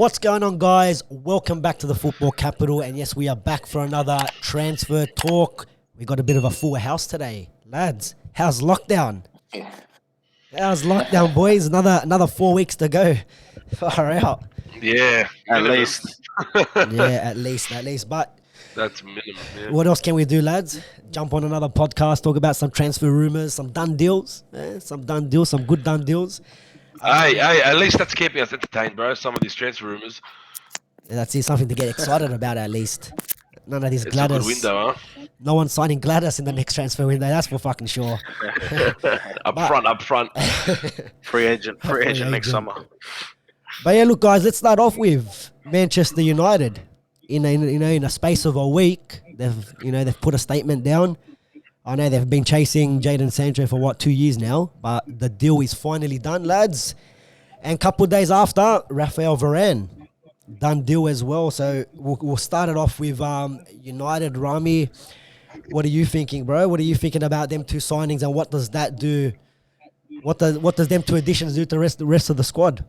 What's going on, guys? Welcome back to the Football Capital. And yes, we are back for another transfer talk. We got a bit of a full house today. Lads, how's lockdown? How's lockdown, boys? Another 4 weeks to go. Far out. Yeah, at least. Yeah, at least. But that's minimum. Yeah. What else can we do, lads? Jump on another podcast, talk about some transfer rumors, some done deals. Some good done deals. Hey, at least that's keeping us entertained, bro. Some of these transfer rumors. That's something to get excited about, at least. None of these It's Gladys. a good window, huh? No one's signing Gladys in the next transfer window. That's for fucking sure. Up front. Free agent next summer. But yeah, look, guys, let's start off with Manchester United. In a space of a week, they've put a statement down. I know they've been chasing Jadon Sancho for 2 years now, but the deal is finally done, lads. And a couple of days after, Raphael Varane, done deal as well. So we'll start it off with United. Rami, what are you thinking, bro? What are you thinking about them two signings, and what does that do? What does them two additions do to the rest of the squad?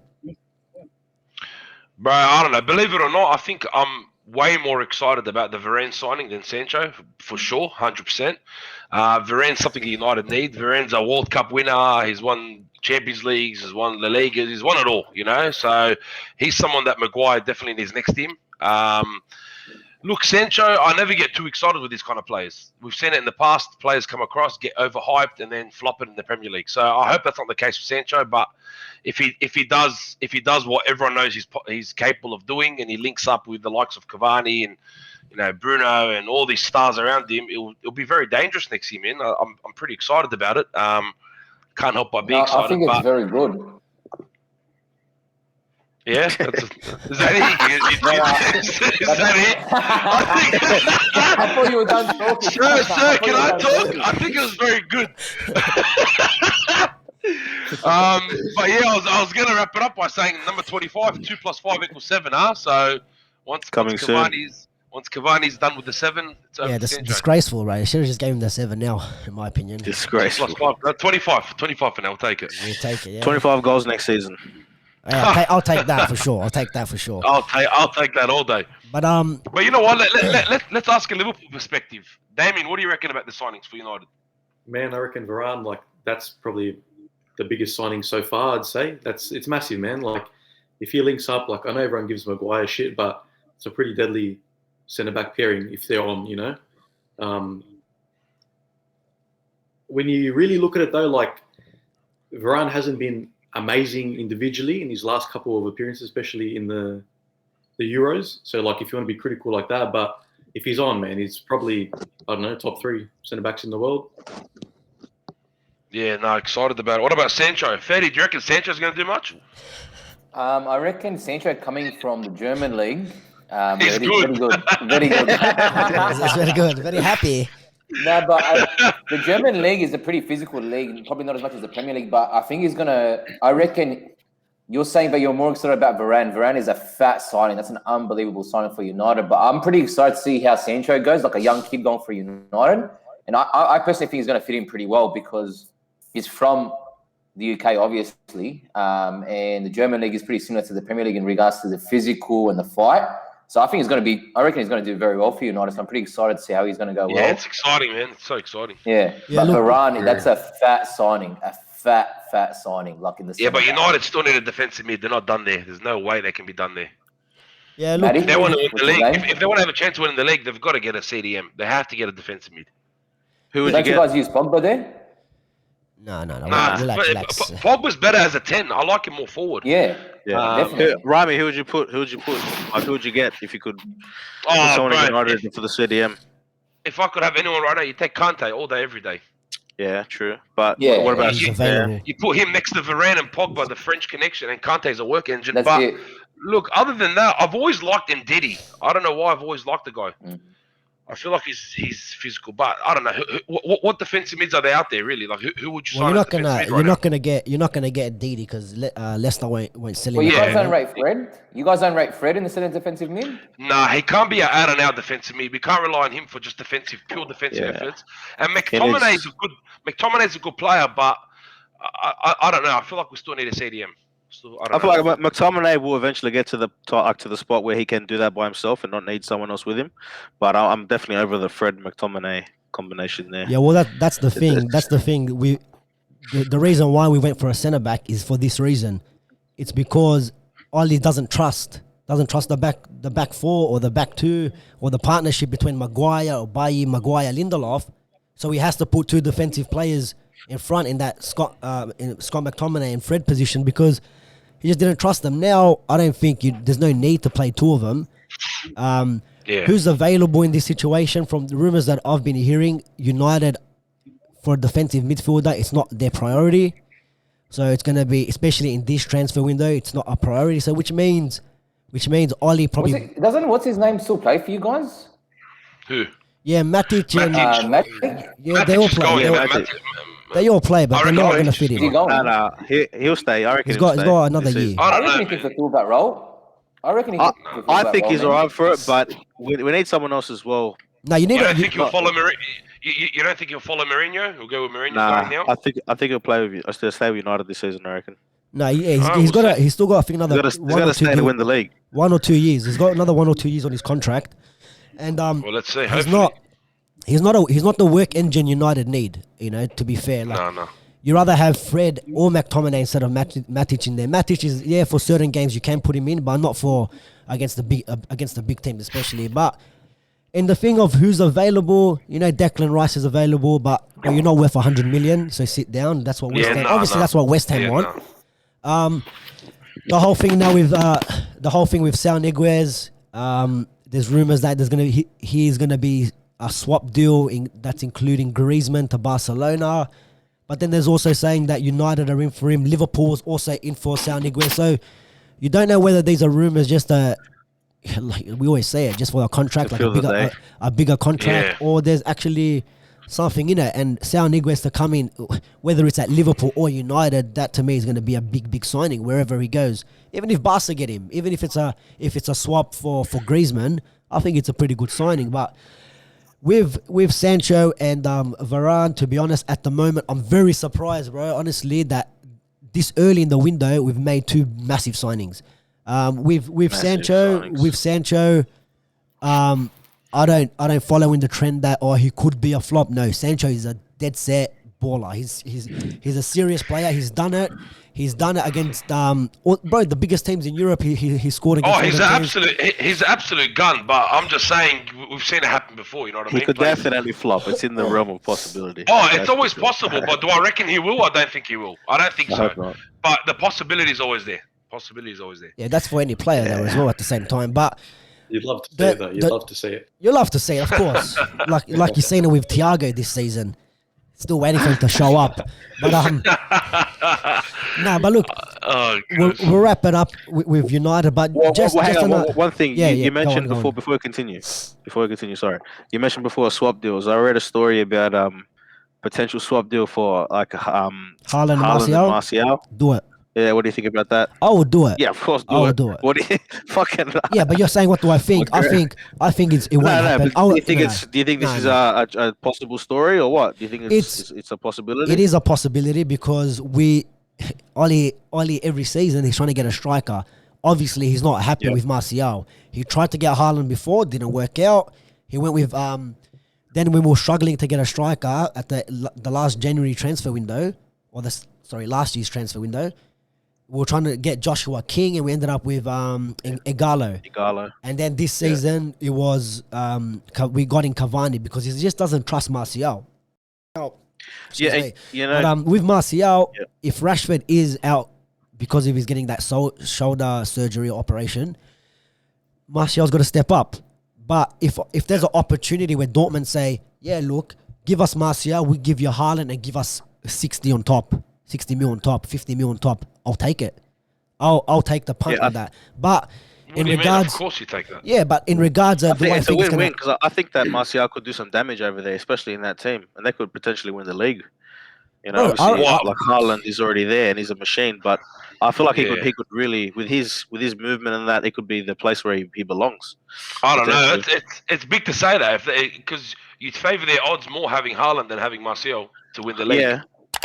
Bro, I don't know. Believe it or not, I think I'm way more excited about the Varane signing than Sancho, for sure, 100%. Varane's something United need. Varane's a World Cup winner. He's won Champions Leagues. He's won La Liga. He's won it all, So he's someone that Maguire definitely needs next to him. Look, Sancho, I never get too excited with these kind of players. We've seen it in the past. Players come across, get overhyped, and then flop it in the Premier League. So I hope that's not the case for Sancho. But if he does what everyone knows he's capable of doing, and he links up with the likes of Cavani and Bruno and all these stars around him, it'll be very dangerous next year, man. I'm pretty excited about it. Can't help but be excited. I think it's very good. Yeah, is that it? Is that it? I thought you were done talking. Sir, can I talk? I think it was very good. But yeah, I was going to wrap it up by saying number 25, 2 + 5 = 7, huh? So once Cavani's done with the 7, it's over. Yeah, disgraceful, right? I should have just gave him the 7 now, in my opinion. Disgraceful. +5, 25 for now. We'll take it. We'll take it, yeah. 25 goals next season. Yeah, I'll take that for sure. I'll take that all day. But you know what? Let's ask a Liverpool perspective. Damien, what do you reckon about the signings for United? Man, I reckon Varane, that's probably the biggest signing so far, I'd say. It's massive, man. If he links up, I know everyone gives Maguire shit, but it's a pretty deadly centre-back pairing if they're on, When you really look at it, though, Varane hasn't been amazing individually in his last couple of appearances, especially in the Euros. So, if you want to be critical like that, but if he's on, man, he's probably, I don't know, top 3 centre-backs in the world. Yeah, no, excited about it. What about Sancho? Fede, do you reckon Sancho's going to do much? I reckon Sancho coming from the German league. He's good. Very good. It's very good. Very happy. No, but the German league is a pretty physical league. Probably not as much as the Premier League, but I think he's going to... I reckon you're saying that you're more excited about Varane. Varane is a fat signing. That's an unbelievable signing for United. But I'm pretty excited to see how Sancho goes, like a young kid going for United. And I personally think he's going to fit in pretty well because he's from the UK, obviously. And the German league is pretty similar to the Premier League in regards to the physical and the fight. So I reckon he's going to do very well for United. So I'm pretty excited to see how he's going to go well. Yeah, it's exciting, man. It's so exciting. Yeah. But Varane, that's a fat signing. A fat signing. In the but United still need a defensive mid. They're not done there. There's no way they can be done there. Yeah, look. If they want to win the league, if they want to have a chance to win the league, they've got to get a CDM. They have to get a defensive mid. Who would you get? You guys use Pogba there? No. Relax. Pogba's better as a 10. I like him more forward. Yeah, definitely. Rami, who would you put? Who would you get if you could put someone in United for the CDM? If I could have anyone right now, you take Kante all day, every day. Yeah, true. But what about you put him next to Varane and Pogba, the French connection, and Kante's a work engine. That's but it. Look, other than that, I've always liked Ndidi. I don't know why I've always liked the guy. I feel like he's physical, but I don't know what defensive mids are there out there really. Who would you sign? You're not gonna get Ndidi because Leicester won't sell him. Well, you guys don't rate Fred. You guys don't rate Fred in the center defensive mid. Nah, he can't be an out and out defensive mid. We can't rely on him for just pure defensive efforts. And McTominay's a good player, but I don't know. I feel like we still need a CDM. Still, I don't feel know. like McTominay will eventually get to the spot where he can do that by himself and not need someone else with him. But I'm definitely over the Fred McTominay combination there. Yeah, well, that's the thing. That's the thing. The reason why we went for a centre back is for this reason. It's because Oli doesn't trust the back four or the back two or the partnership between Maguire or Bailly, Maguire, Lindelof. So he has to put two defensive players in front in that Scott McTominay and Fred position because he just didn't trust them. Now I don't think there's no need to play two of them. Yeah. Who's available in this situation? From the rumors that I've been hearing, United for a defensive midfielder, it's not their priority. So it's going to be, especially in this transfer window, it's not a priority. So which means Oli probably... What's his name still play for you guys? Who? Yeah, Matic and... Matic? Yeah, they all Matic is play. going, They all, man. they all play, but I they're reckon not Oli- going to fit Is he in. going? He'll stay. I reckon He's got another This is- year. I I don't reckon know, he can man. fulfill that role. I reckon he can fulfill I that think role, he's man. alright for it, but we need someone else as well. No, you need You don't to... think he'll follow Mourinho? You don't think he'll follow Mourinho? He'll go with Mourinho Nah, going now? I think he'll play with you. I still stay with United this season. I reckon No, yeah, Oh, he's we'll see. he's still got, I think, another he's one got or to two stay to win the league. 1 or 2 years. He's got another 1 or 2 years on his contract, and Well, let's see. he's Hopefully. he's not the work engine United need. You know, to be fair, like No. you rather have Fred or McTominay instead of Matic in there. Matic is for certain games you can put him in, but not for against the big teams especially. But in the thing of who's available, you know, Declan Rice is available, but you're not worth 100 million, so sit down. That's what West Ham. Obviously, that's what West Ham want. No. The whole thing now with Sal Niguez, there's rumors that he's gonna be a swap deal that's including Griezmann to Barcelona, but then there's also saying that United are in for him. Liverpool's also in for Sal Niguez, so you don't know whether these are rumors just like we always say it, just for a contract, To like fill the day. a bigger contract, Yeah. or there's actually something in it. And Sal Niguez to come in, whether it's at Liverpool or United, that to me is going to be a big signing wherever he goes. Even if Barca get him, even if it's a swap for Griezmann, I think it's a pretty good signing. But with Sancho and Varane, to be honest, at the moment, I'm very surprised, bro. Honestly, that this early in the window, we've made two massive signings. With Sancho, I don't follow in the trend that he could be a flop. No, Sancho is a dead set baller. He's a serious player. He's done it. He's done it against the biggest teams in Europe. He scored against. Oh, all he's an absolute gun. But I'm just saying, we've seen it happen before. You know what I He mean? could definitely flop. It's in the realm of possibility. Oh, it's That's always for sure. possible. But do I reckon he will? I don't think he will. I don't think I so. hope not. But the possibility is always there. Possibility is always there. Yeah, that's for any player though as well at the same time. But You'd love to see it, though. You'd love to see it. you love to see it, of course. like you've seen it with Thiago this season. Still waiting for him to show up. But but look, Oh, we'll wrap it up with United. But Hang on, one thing you go mentioned on. before we continue. Sorry, you mentioned before swap deals. I read a story about potential swap deal for like Haaland and Haaland Martial. and Martial. Do it. Yeah, what do you think about that? I would do it. Yeah, of course, I would do it. What do you fucking? Yeah, but you're saying what do I think? I think it won't happen. But do you think this is a possible story or what? Do you think it's a possibility? It is a possibility because Oli every season he's trying to get a striker. Obviously, he's not happy with Martial. He tried to get Haaland before, didn't work out. He went with then we were struggling to get a striker at the last January transfer window, or last year's transfer window. We were trying to get Joshua King, and we ended up with Igalo. And then this season, it was we got in Cavani because he just doesn't trust Martial. Excuse me. You know, But with Martial, if Rashford is out because of his getting that shoulder surgery or operation, Martial's got to step up. But if there's an opportunity where Dortmund say, yeah, look, give us Martial, we give you Haaland and give us 60 on top. 60 mil on top, 50 mil on top, I'll take it. I'll take the punt on that. But in regards, of course you take that. Yeah, but in regards, I think it's a win-win because I think that Martial could do some damage over there, especially in that team, and they could potentially win the league. You know, obviously, like Haaland is already there and he's a machine, but I feel like he could really, with his movement and that, it could be the place where he belongs. I don't know. It's big to say that because you'd favour their odds more having Haaland than having Martial to win the league. Yeah.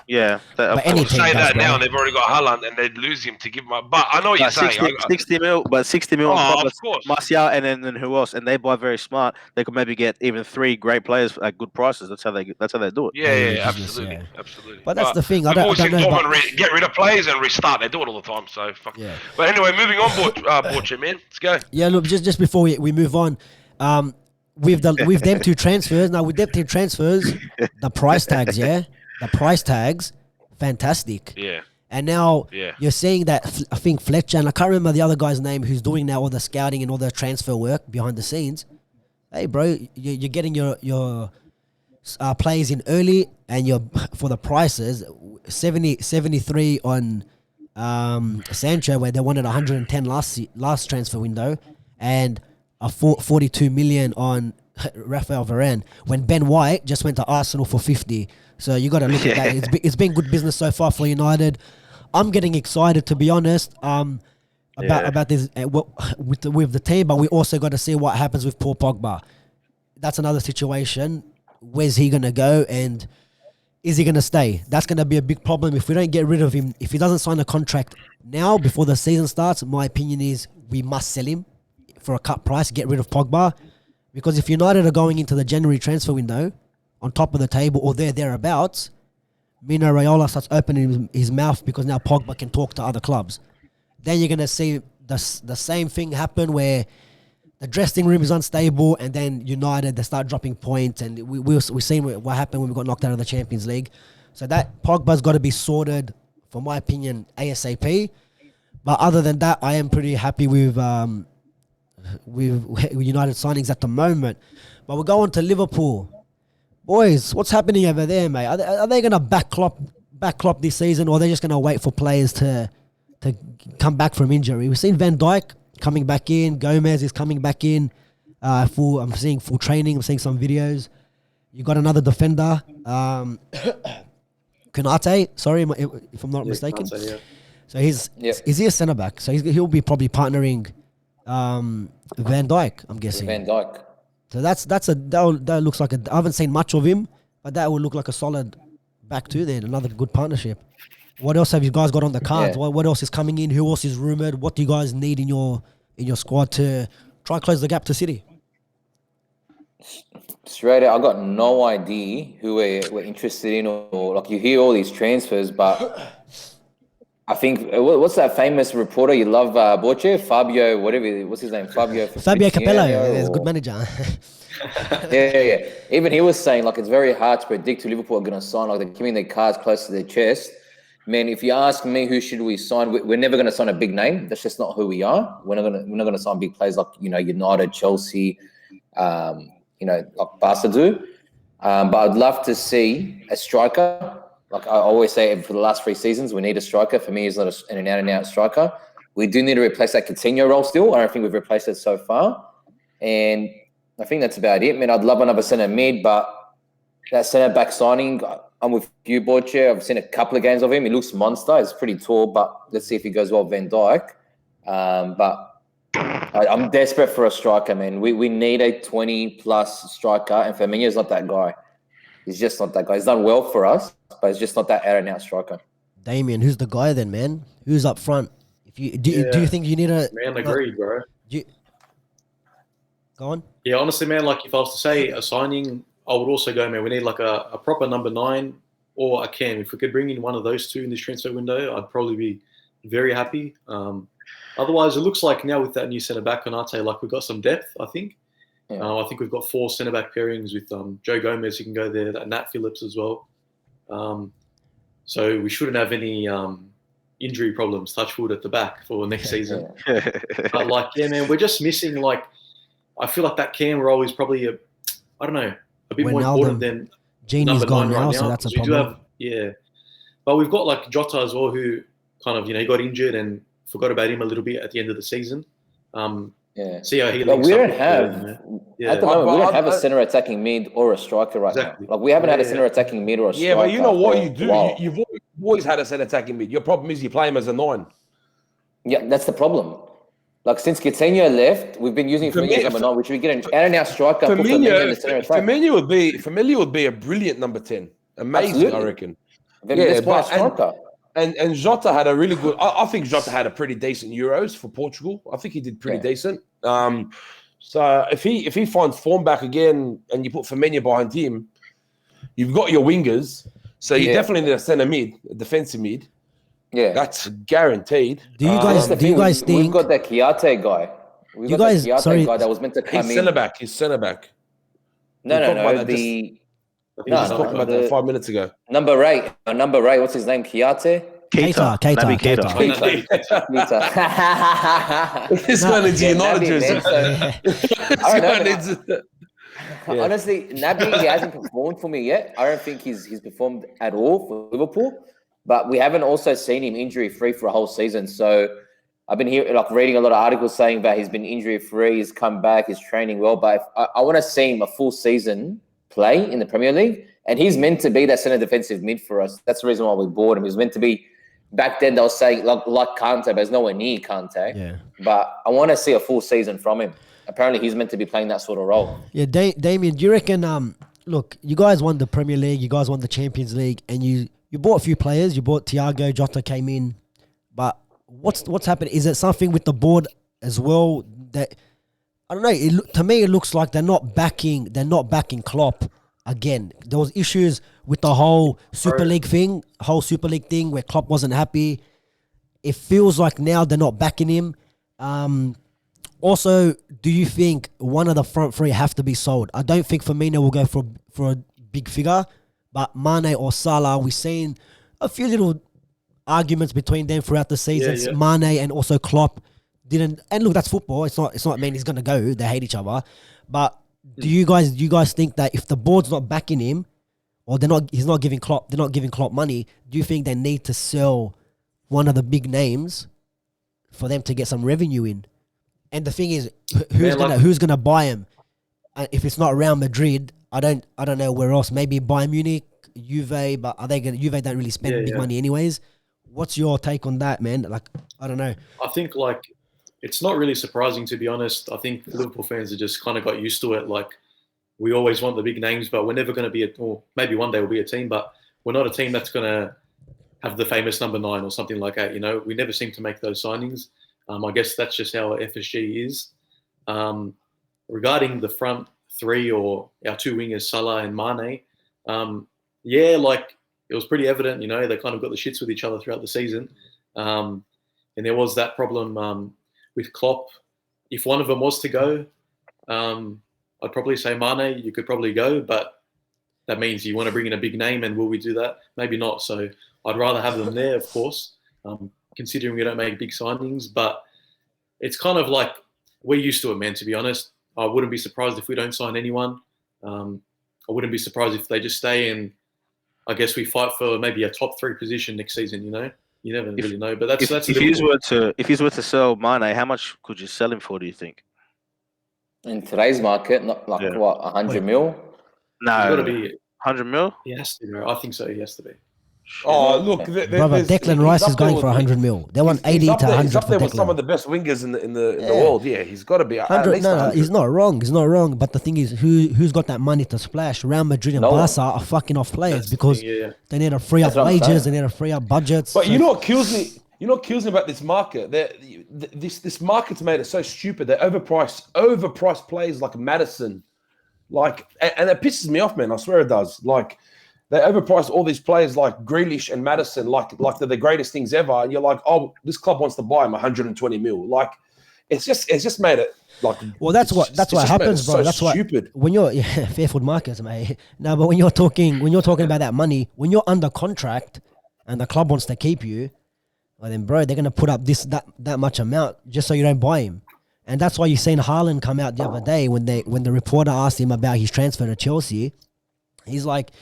Yeah, But any team say does, that bro. now, and they've already got Haaland, and they'd lose him to give him up. But I know what you're saying. 60 mil, but 60 mil on top of of course. Martial, and then who else? And they buy very smart. They could maybe get even 3 great players at good prices. That's how they do it. Yeah, Business, absolutely, yeah. absolutely. But that's the thing. I We've always don't seen know. Dortmund get rid of players and restart. They do it all the time. So fuck. Yeah. But anyway, moving on, Borche, man. Let's go. Yeah, look, just before we move on, with them two transfers, the price tags, fantastic. Yeah. And now Yeah. you're seeing that I think Fletcher, and I can't remember the other guy's name who's doing now all the scouting and all the transfer work behind the scenes. Hey, bro, you're getting your players in early, and you're for the prices 73 on Sancho, where they wanted 110 last transfer window, and a 42 million on Raphael Varane, when Ben White just went to Arsenal for 50. So you got to look at that. It's been good business so far for United. I'm getting excited, to be honest, about this with the team, but we also got to see what happens with Paul Pogba. That's another situation. Where's he gonna go, and is he gonna stay? That's gonna be a big problem if we don't get rid of him. If he doesn't sign a contract now before the season starts, my opinion is we must sell him for a cut price. Get rid of Pogba, because if United are going into the January transfer window on top of the table or thereabouts, Mino Raiola starts opening his mouth because now Pogba can talk to other clubs. Then you're going to see the same thing happen where the dressing room is unstable, and then United, they start dropping points, and we've seen what happened when we got knocked out of the Champions League. So that Pogba's got to be sorted, for my opinion, ASAP. But other than that, I am pretty happy with United signings at the moment. But we'll go on to Liverpool. Boys, what's happening over there, mate? Are they going to back Klopp this season, or are they just going to wait for players to come back from injury? We've seen Van Dijk coming back in. Gomez is coming back in. I'm seeing full training. I'm seeing some videos. You got another defender, Konate. Sorry, if I'm not mistaken. Konate, yeah. So is he a centre back? So he'll be probably partnering Van Dijk, I'm guessing. Van Dijk. So that looks like I haven't seen much of him, but that would look like a solid back two then. Another good partnership. What else have you guys got on the cards? Yeah. What else is coming in? Who else is rumored? What do you guys need in your squad to try and close the gap to City? Straight out, I got no idea who we're interested in, or like you hear all these transfers, but I think what's that famous reporter you love, Borche? Fabio, whatever. What's his name? Fabio Capello. He's a good manager. yeah. Even he was saying like it's very hard to predict who Liverpool are going to sign. Like they're giving their cards close to their chest. Man, if you ask me who should we sign, we're never going to sign a big name. That's just not who we are. We're not going to sign big players like United, Chelsea, like Barca do. But I'd love to see a striker. Like I always say, for the last 3 seasons, we need a striker. For me, he's not an out-and-out striker. We do need to replace that Coutinho role still. I don't think we've replaced it so far. And I think that's about it. Man, I'd love another centre mid, but that centre-back signing, I'm with you, Borche. I've seen a couple of games of him. He looks monster. He's pretty tall, but let's see if he goes well with Van Dijk. But I'm desperate for a striker, man. We need a 20-plus striker, and Firmino's not that guy. He's just not that guy. He's done well for us, but he's just not that out-and-out striker. Damien, who's the guy then, man? Who's up front? Do you think you need a... Man, agreed, bro. Go on. Yeah, honestly, man, like if I was to say a signing, I would also go, man, we need like a proper number 9 or a Cam. If we could bring in one of those two in this transfer window, I'd probably be very happy. Otherwise, it looks like now with that new centre-back, Konate, like we've got some depth, I think. Yeah. I think we've got 4 centre-back pairings with Joe Gomez, who can go there, Nat Phillips as well. So we shouldn't have any injury problems, touch wood, at the back for next season. But like, yeah, man, we're just missing, like, I feel like that Cam role is probably a bit more important than Genie's gone right now, so that's a problem. But we've got like Jota as well, who kind of, he got injured and forgot about him a little bit at the end of the season. See how he looks. We don't have at the moment. We don't have a centre attacking mid or a striker right now. Like we haven't had a centre attacking mid or a striker. Yeah, but you know what you do. You've always had a centre attacking mid. Your problem is you play him as a 9. Yeah, that's the problem. Like since Coutinho left, we've been using Firmino as number 9, which we get an out-and-out striker. Firmino would be a brilliant number 10. Amazing, absolutely. I reckon. Let's play a striker. And Jota had a really good. I think Jota had a pretty decent Euros for Portugal. I think he did pretty decent. So if he finds form back again, and you put Firmino behind him, you've got your wingers. So you definitely need a centre mid, a defensive mid. Yeah, that's guaranteed. Do you guys think we've got that Chiarte guy? We've got that Chiarte guy that was meant to come in. He's centre back. No. We just talked about that 5 minutes ago. Number 8. What's his name? Chiarte? Keita. This one is United. Honestly, Naby, he hasn't performed for me yet. I don't think he's performed at all for Liverpool. But we haven't also seen him injury-free for a whole season. So I've been reading a lot of articles saying that he's been injury-free, he's come back, he's training well. But I want to see him a full season play in the Premier League. And he's meant to be that centre defensive mid for us. That's the reason why we bought him. He's meant to be, back then they were saying, like Kante, but there's nowhere near Kante. Yeah. But I want to see a full season from him. Apparently he's meant to be playing that sort of role. Yeah, Damien, do you reckon, look, you guys won the Premier League, you guys won the Champions League, and you bought a few players. You bought Thiago, Jota came in. But what's happened? Is it something with the board as well that, I don't know, to me it looks like they're not backing Klopp again. There was issues with the whole Super League thing where Klopp wasn't happy. It feels like now they're not backing him. Also, do you think one of the front three have to be sold? I don't think Firmino will go for a big figure, but Mane or Salah, we've seen a few little arguments between them throughout the seasons. Yeah. Mane and also Klopp didn't. And look, that's football. It's not mean he's gonna go. They hate each other. But do you guys think that if the board's not backing him, or they're not giving Klopp money, do you think they need to sell one of the big names for them to get some revenue in? And the thing is, who's gonna buy him? If it's not Real Madrid, I don't know where else. Maybe Bayern Munich, Juve, but Juve don't really spend big money anyways. What's your take on that, man? Like, I don't know. I think it's not really surprising, to be honest. I think Liverpool fans have just kind of got used to it. Like, we always want the big names, but we're never going to be or maybe one day we'll be a team, but we're not a team that's going to have the famous number 9 or something like that. You know, we never seem to make those signings. I guess that's just how FSG is. Regarding the front three or our two wingers, Salah and Mane, it was pretty evident, you know, they kind of got the shits with each other throughout the season. And there was that problem with Klopp. If one of them was to go, I'd probably say Mane, you could probably go, but that means you want to bring in a big name, and will we do that? Maybe not. So I'd rather have them there, of course, considering we don't make big signings. But it's kind of like we're used to it, man, to be honest. I wouldn't be surprised if we don't sign anyone. I wouldn't be surprised if they just stay, and I guess we fight for maybe a top 3 position next season, you know? You never really know. But that's if he's were to sell Mane, how much could you sell him for, do you think? In today's market, not like 100 mil? No. It's got to be 100 mil? He has to, bro. I think so. He has to be. Oh, look, brother, Declan Rice is going for 100 mil. They want 80 to 100 He's up there for with Declan. some of the best wingers in the world. Yeah, he's got to be. 100, no, he's not wrong. He's not wrong. But the thing is, who's got that money to splash? Real Madrid and Barca are fucking off players because they need to free up wages, they need to free up budgets. But you know what kills me? You know what kills me about this market? This market's made it so stupid. They overprice players like Maddison, and it pisses me off, man. I swear it does. Like, they overprice all these players like Grealish and Maddison, like they're the greatest things ever. And you're like, oh, this club wants to buy him 120 mil. Like, it's just made it like. Well, that's what happens, bro. So that's why stupid. When you're Fairfield Markets, mate. No, but when you're talking about that money, when you're under contract and the club wants to keep you, well then, bro, they're gonna put up that much amount just so you don't buy him. And that's why you seen Haaland come out the other day when the reporter asked him about his transfer to Chelsea. He's like.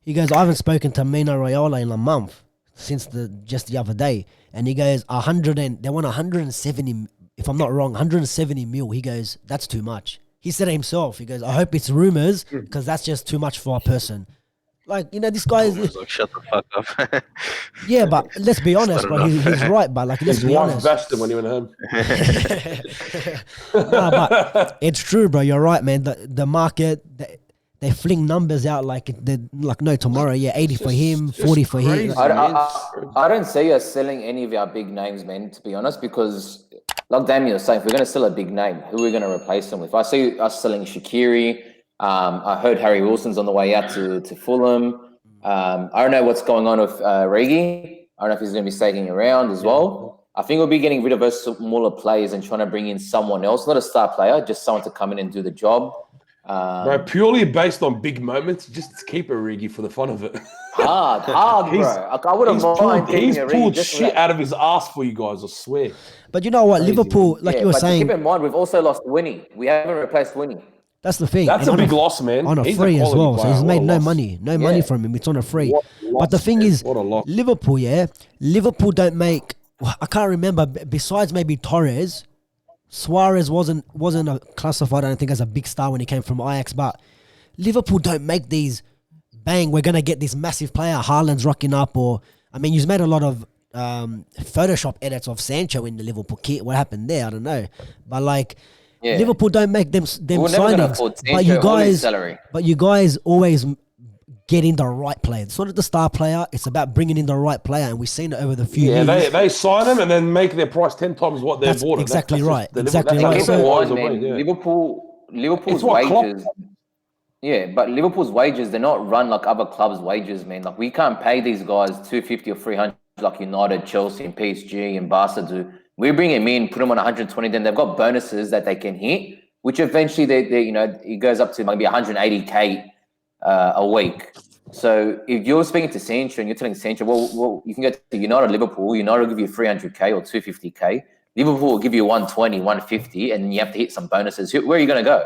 He goes, I haven't spoken to Mino Raiola in a month since just the other day. And he goes, they want 170, if I'm not wrong, 170 mil. He goes, that's too much. He said it himself. He goes, I hope it's rumors because that's just too much for a person. Like, you know, this guy is... Like, shut the fuck up. Yeah, but let's be honest, bro. He's right, but like, let's be honest. Bashed him when he went home. No, but it's true, bro. You're right, man. The market... they fling numbers out like no tomorrow. Yeah, 80 for him, 40 for him. I don't see us selling any of our big names, man, to be honest, because like Damien was saying, if we're going to sell a big name, who are we going to replace them with? I see us selling Shaqiri. I heard Harry Wilson's on the way out to Fulham. I don't know what's going on with Regi. I don't know if he's going to be staying around as well. I think we'll be getting rid of those smaller players and trying to bring in someone else, not a star player, just someone to come in and do the job. Bro, purely based on big moments, just keep a Rigi for the fun of it. Hard, bro. Like, I wouldn't mind. He's pulled shit out of his ass for you guys, I swear. But you know what, Liverpool, like you were saying. Keep in mind, we've also lost Winnie. We haven't replaced Winnie. That's the thing. That's a big loss, man. On a free as well. So he's made no money. No money from him. It's on a free. But the thing is, Liverpool, Liverpool don't make... I can't remember. Besides maybe Torres, Suarez wasn't classified, I don't think, as a big star when he came from Ajax. But Liverpool don't make these, bang, we're going to get this massive player. Haaland's rocking up. Or, I mean, you've made a lot of Photoshop edits of Sancho in the Liverpool kit. What happened there? I don't know. But like... Yeah. Liverpool don't make them signings, but you guys always get in the right player. It's not the star player; it's about bringing in the right player, and we've seen it over the few years. Yeah, they sign them and then make their price 10 times what they're bought. Exactly right. Exactly right. Liverpool's wages. Yeah, but Liverpool's wages, they're not run like other clubs' wages, man. Like we can't pay these guys 250 or 300 like United, Chelsea, and PSG and Barca do. We bring him in, put him on 120, then they've got bonuses that they can hit, which eventually they it goes up to maybe 180K a week. So if you're speaking to Sancho and you're telling Sancho, well, you can go to United, Liverpool. United will give you 300K or 250K. Liverpool will give you 120, 150, and you have to hit some bonuses. Where are you going to go?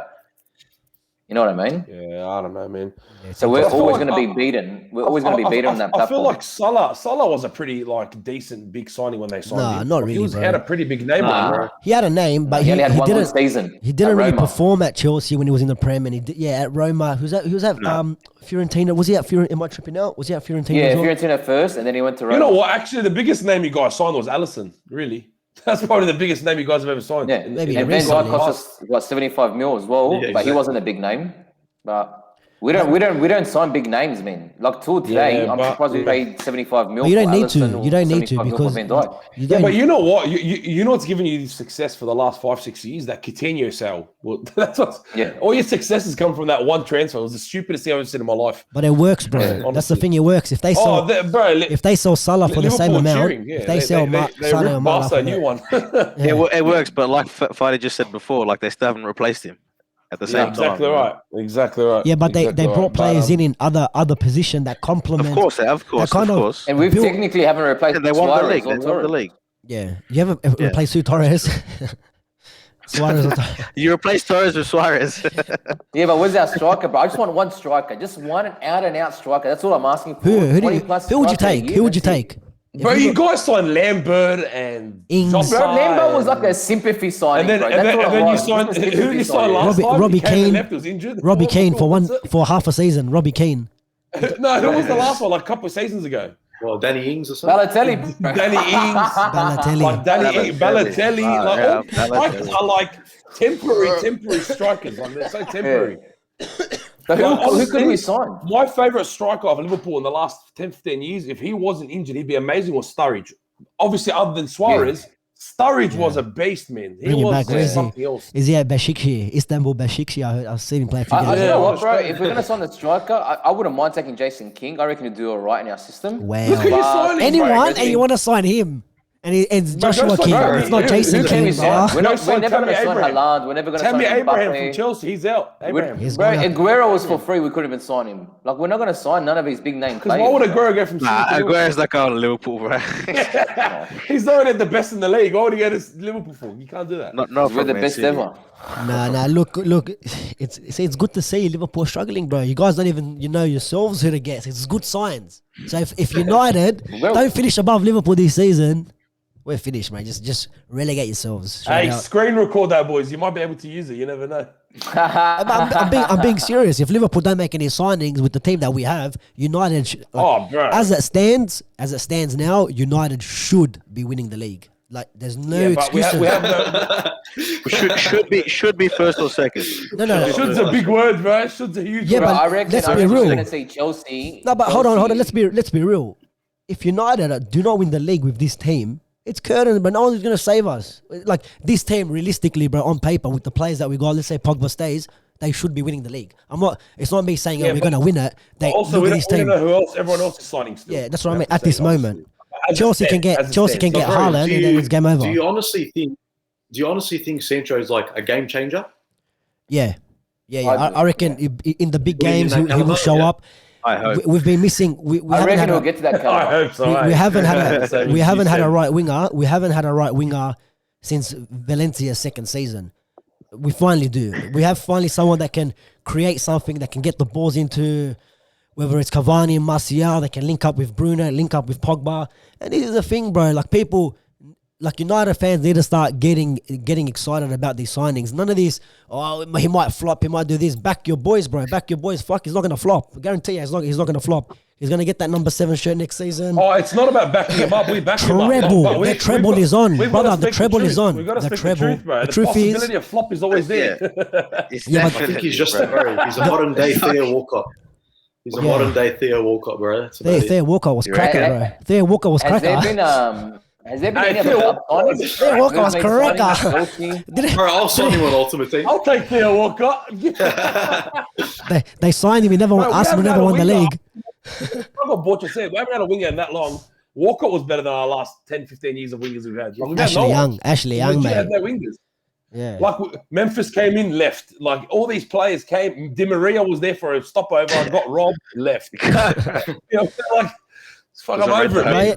You know what I mean? Yeah, I don't know, man. So we're always going to be beaten. We're always going to be beaten on that platform. I feel like Salah was a pretty decent big signing when they signed him. Not really. He had a pretty big name on him, bro. He had a name, but he had one didn't. Season. He didn't really perform at Chelsea when he was in the Prem, and at Roma. He was at Fiorentina. Was he at Fiorentina? Am I tripping out? Was he at Fiorentina? Yeah, Fiorentina first, and then he went to Roma. You know what? Actually, the biggest name you guys signed was Alisson. Really. That's probably the biggest name you guys have ever signed. Yeah, maybe. And Van Dijk cost us 75 mil as well, but he wasn't a big name. But we don't sign big names, man. Like till today, I'm surprised we paid 75 mil. You don't need to. You don't need to because but you know what? You know what's given you success for the last 5-6 years? That Coutinho sale. Well, that's what. Yeah. All your successes come from that one transfer. It was the stupidest thing I've ever seen in my life. But it works, bro. Yeah, that's the thing. It works. If they sell, if they sell Salah for the same amount, if they sell Salah and Barca, a new one. It works. But like Fadi just said before, like they still haven't replaced him. At the same time. Exactly right. Yeah, but they brought players in other position that complement. Of course. And we technically haven't replaced. They won the league. They won the league. Yeah, you haven't replaced Torres. Suarez. You replaced Torres with Suarez. Yeah, but where's our striker, bro? I just want one striker, just one out and out striker. That's all I'm asking for. Who would you take? Who would you take? Bro, you guys signed Lambert and Ings. Bro, Lambert was like a sympathy signing, and then you signed who did you sign last time? Robbie Kane. Left, was injured. Robbie Kane for half a season. Robbie Kane. No, who was the last one? Like a couple of seasons ago. Well, Danny Ings or something. Balotelli. Danny Ings. Balotelli. All strikers are like temporary strikers. Like they're so temporary. So who could we sign? My favourite striker of Liverpool in the last 10-15 years, if he wasn't injured, he'd be amazing, was Sturridge. Obviously, other than Suarez, Sturridge was a beast, man. He was something else. Is he at Besiktas? Istanbul Besiktas? I've seen him play for you know what, bro? If we're going to sign a striker, I wouldn't mind taking Jason King. I reckon he'd do all right in our system. Wow. Look at you signing, anyone, and you want to sign him. And it's Joshua King. It's not Jason King. We're never going to sign Haaland. We're never going to sign Abraham from Chelsea. He's out. Aguero was for free. We couldn't even sign him. Like, we're not going to sign none of these big name players. Why would Aguero go from City? Aguero's like out of Liverpool, bro. He's not even the best in the league. Why would he go to Liverpool for? You can't do that. We're the best ever. Nah. Look. It's good to see Liverpool struggling, bro. You guys don't even yourselves who to get. It's good signs. So if United don't finish above Liverpool this season, we're finished, man. Just relegate yourselves. Hey, screen record that, boys. You might be able to use it. You never know. I'm being serious. If Liverpool don't make any signings with the team that we have, United. Bro. As it stands now, United should be winning the league. Like, there's no excuses. Should be first or second. No. Should's a big word, bro. Should's a huge Yeah, word. but I reckon let's be we're real. going to see Chelsea. No, but hold on. Let's be real. If United do not win the league with this team, it's curtain, but no one's going to save us. Like, this team, realistically, bro, on paper, with the players that we got, let's say Pogba stays, they should be winning the league. It's not me saying, we're going to win it. Also, we don't know who else, everyone else is signing still. Yeah, that's what I mean, at this moment. Chelsea can get Haaland, and then it's game over. Do you honestly think Sancho is like a game changer? Yeah. I reckon in the big games, he will show up. I hope. We've been missing. I reckon we'll get to that. I hope so. We haven't had a right winger. We haven't had a right winger since Valencia's second season. We finally do. We have finally someone that can create something, that can get the balls into, whether it's Cavani and Martial, they can link up with Bruno, link up with Pogba. And this is the thing, bro. Like, people, like United fans need to start getting excited about these signings. None of these, he might flop, he might do this. Back your boys, bro. Back your boys. Fuck, he's not going to flop. I guarantee you, he's not going to flop. He's going to get that number 7 shirt next season. Oh, it's not about backing him up. We back him up. The treble is on, brother. The treble is on. We've got to the speak treble. the truth, bro. The truth possibility of flop is always there. I think he's just he's a modern day Theo Walcott. He's a modern day Theo Walcott, bro. Theo Walcott was cracking, bro. Theo Walcott was cracking. Has there been any other signings? Theo Walcott was correct. Bro, I'll sign him on Ultimate Team. I'll take Theo Walcott. They signed him. He never won the league. I got bought yourself. We haven't had a winger in that long. Walcott was better than our last 10, 15 years of wingers we've had. Like, Ashley Young, mate. man. Had no wingers. Yeah. Like, Memphis came in, left. Like, all these players came. Di Maria was there for a stopover. I got robbed, left. I'm over it, mate.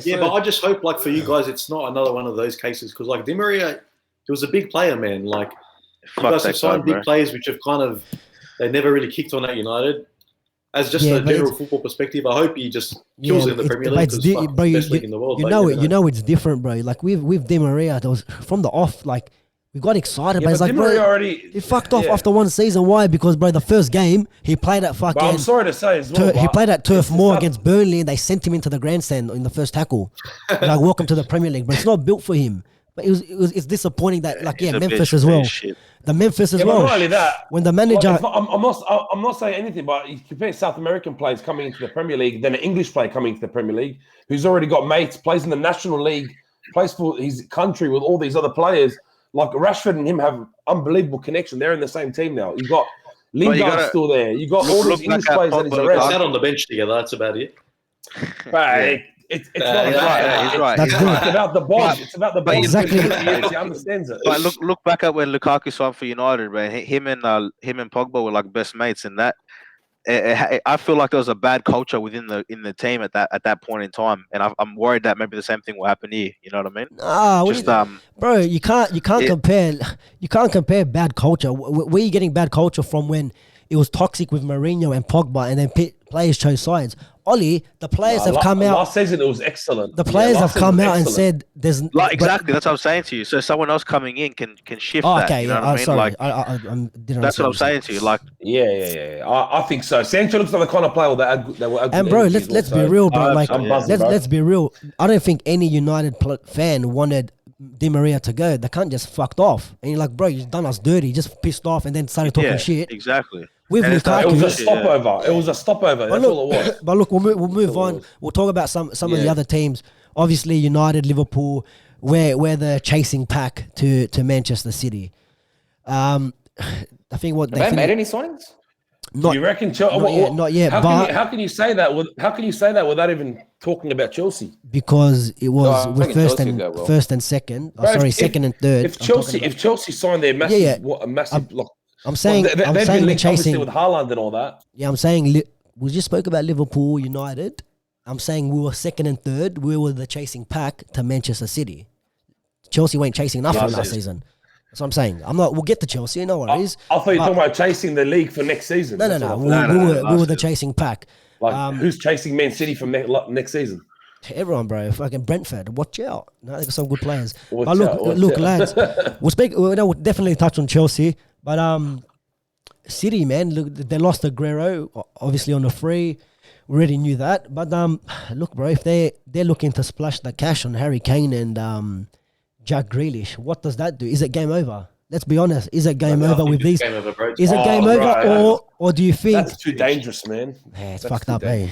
Yeah, but I just hope, like, for you guys, it's not another one of those cases. Because, like, Di Maria, he was a big player, man. Like, you guys have signed big players which have they never really kicked on at United. As just a general football perspective, I hope he just kills it in the Premier League. Best league in the world. You know it's different, bro. Like, with Di Maria, that was from the off, like, we got excited, but it's like, bro, he fucked off after one season. Why? Because, bro, the first game, he played at fucking... But I'm sorry to say as well, he played at Turf Moor against Burnley, and they sent him into the grandstand in the first tackle. Like, welcome to the Premier League. But it's not built for him. But it's disappointing that, like, Memphis as well. The Memphis as well. But not only that, when the manager... Like, I'm not saying anything, but you compare South American players coming into the Premier League, then an English player coming into the Premier League, who's already got mates, plays in the National League, plays for his country with all these other players. Like, Rashford and him have unbelievable connection. They're in the same team now. You got Lingard still there. You got all these English players that he's around. Sat on the bench together. That's about it. But it's not he's right. That's good. It's about the bond. It's about the bond. Exactly. He understands it. But look back at when Lukaku signed for United, man. Him and Pogba were like best mates in that. I feel like there was a bad culture within the team at that point in time, and I'm worried that maybe the same thing will happen here. You know what I mean? Bro, you can't compare bad culture. Where are you getting bad culture from when it was toxic with Mourinho and Pogba, and then players chose sides? Ollie, the players have come out. Last season it was excellent. The players have come out and said there's exactly. That's what I'm saying to you. So someone else coming in can shift that. Okay, you know what I mean? Sorry, like, that's what I'm saying to you. Like, yeah. I think so. Sancho looks like the kind of player that will. And bro, let's be real, bro. Like, let's be real. I don't think any United fan wanted Di Maria to go. They can't just fucked off. And you're like, bro, you've done us dirty. Just pissed off and then started talking shit. Exactly. With Lukaku, it was a stopover. It was a stopover. That's all it was. But look, we'll move on. We'll talk about some of the other teams. Obviously, United, Liverpool, we're the chasing pack to Manchester City. I think what they made any signings? You reckon? Not yet. How can you say that? How can you say that without even talking about Chelsea? Because it was with first and second. Second and third. If Chelsea signed their massive, I'm saying they're chasing with Haaland and all that. Yeah, I'm saying we just spoke about Liverpool, United. I'm saying we were second and third. We were the chasing pack to Manchester City. Chelsea weren't chasing nothing last season. That's what I'm saying. We'll get to Chelsea. No worries. I thought you were talking about chasing the league for next season. No. We were the chasing pack. Like, who's chasing Man City from next season? Everyone, bro. Fucking Brentford. Watch out. No, they got some good players. Look, lads. We'll definitely touch on Chelsea. But City, man, look, they lost Aguero, obviously on the free. We already knew that. But look, bro, if they're looking to splash the cash on Harry Kane and Jack Grealish. What does that do? Is it game over? Let's be honest. Is it game over with these? Game over, bro. Is it game over, or do you think That's too dangerous, man. it's That's fucked too up, eh?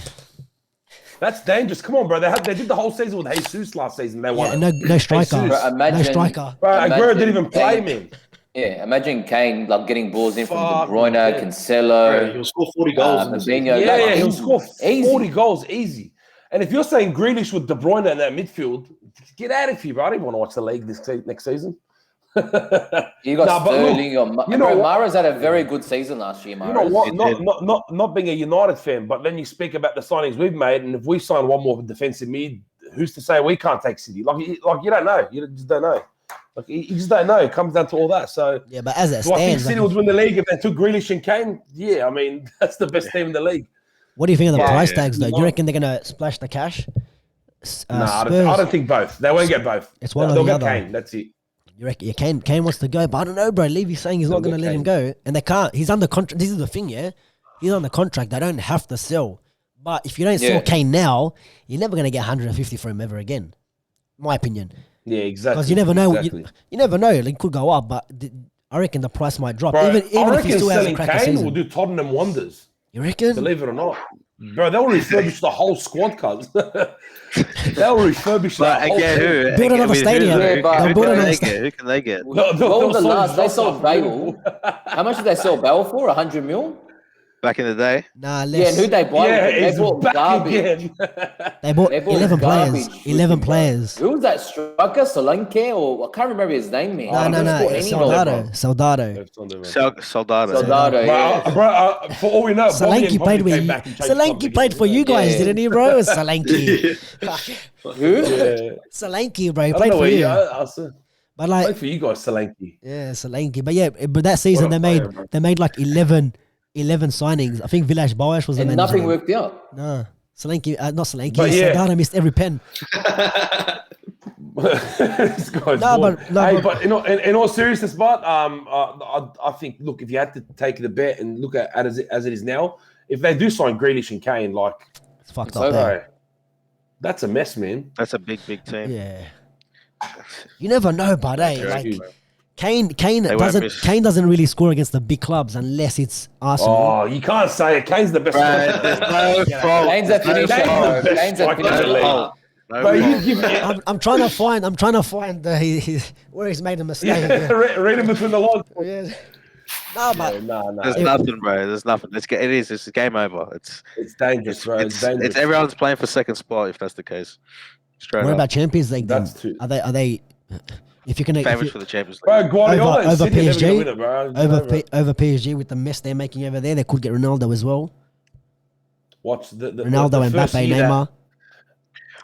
That's dangerous. Come on, bro. They did the whole season with Jesus last season. They won. Yeah, no striker. Jesus. Bro, No striker. Bro, Aguero didn't even play, Kane- man. Yeah, imagine Kane like getting balls in from Fuck, De Bruyne, man. Bro, Cancelo, he'll score 40 goals. in the season. Fabinho. Yeah, Like, he'll easy. score 40 Easy. goals easy. And if you're saying Grealish with De Bruyne in that midfield, get out of here, bro. I don't want to watch the league next season. You got Nah, but Sterling. look, you know what? Mara's had a very good season last year, You know Mara. what? Not being a United fan, but then you speak about the signings we've made, and if we sign one more defensive mid, who's to say we can't take City? Like you don't know. You just don't know. Like you just don't know. It comes down to all that. So Yeah, but as it do I think stands, City like, would win the league if they took Grealish and Kane? Yeah, I mean that's the best team in the league. what do you think of the Yeah, price yeah. tags though? Do you reckon they're gonna splash the cash? I don't think both. They won't get both. It's one or They'll the get other. Kane. That's it. You reckon? Yeah, Kane wants to go, but I don't know, bro. Levy's saying he's not They'll going to get let him Kane. go, and they can't. He's under contract. This is the thing, yeah. He's under contract. They don't have to sell. But if you don't Yeah. sell Kane now, you're never going to get 150 for him ever again. My opinion, Yeah, exactly. because you never know. Exactly. You never know. It could go up, but I reckon the price might drop. Bro, even I if he reckon still has a selling crack of Kane season. will do Tottenham wonders. You reckon? Believe it or not. Bro, they'll refurbish the whole squad, cuz. They'll refurbish But that whole again, team. who? Build again, another with stadium. Who, Yeah, but- who, Build can another they sta- get? Who can they get? They'll What was the sign last? They Jota sold from Bale. Liverpool. How much did they sell Bale for? 100 mil? Back in the day, Nah, Yeah, less. and who'd they buy? Yeah, They it's bought back garbage. again. They bought They bought 11 players. garbage. 11 Bro. players. Who was that striker? Solanke? Or I can't remember his name, man. No, He scored any goal, Soldado. bro. Soldado. Soldado. Soldado, yeah. Bro, for all we know, Bobby Solanke and played Bobby with came you. back and changed Solanke something played for you guys, Yeah. didn't he, bro? Solanke. Who? Yeah. Solanke, bro. He I don't played know for where you. you are. But Played like, for you guys, Solanke. yeah, Solanke. But yeah, but that season What a player, bro. they made like 11 signings. I think Vilas Boas was the And name. nothing worked out. Nah, Solanke, not Solanke. But yeah. Soldado missed every pen. This guy's No, bored. but- no, hey, but- but in all seriousness, but I think look, if you had to take the bet and look at as it is now, if they do sign Grealish and Kane, like, It's fucked It's up over. there. bro, that's a mess, man. That's a big team. Yeah. You never know, but hey, Yeah, like huge. Kane won't miss. doesn't really score against the big clubs unless it's Arsenal. Oh, you can't say it. Kane's the best. Right, there's no fault. Kane's a finisher, Kane's bro. the best Kane's a striker in the finisher. league. No Bro, you fault. give me I'm trying to find where he's made a mistake. yeah, read him between the lines. Yeah. No, but No. There's nothing, bro. There's nothing. It's game over. It's dangerous, bro. It's dangerous. It's everyone's playing for second spot if that's the case. Straight what up. about Champions League then? That's too- Are they if you're gonna if Favorites you, for the Champions League. Bro, Guardiola and over City are never PSG? gonna win it, bro. over PSG with the mess they're making over there, they could get Ronaldo as well. Watch the Ronaldo and first Mbappe, year that- Neymar.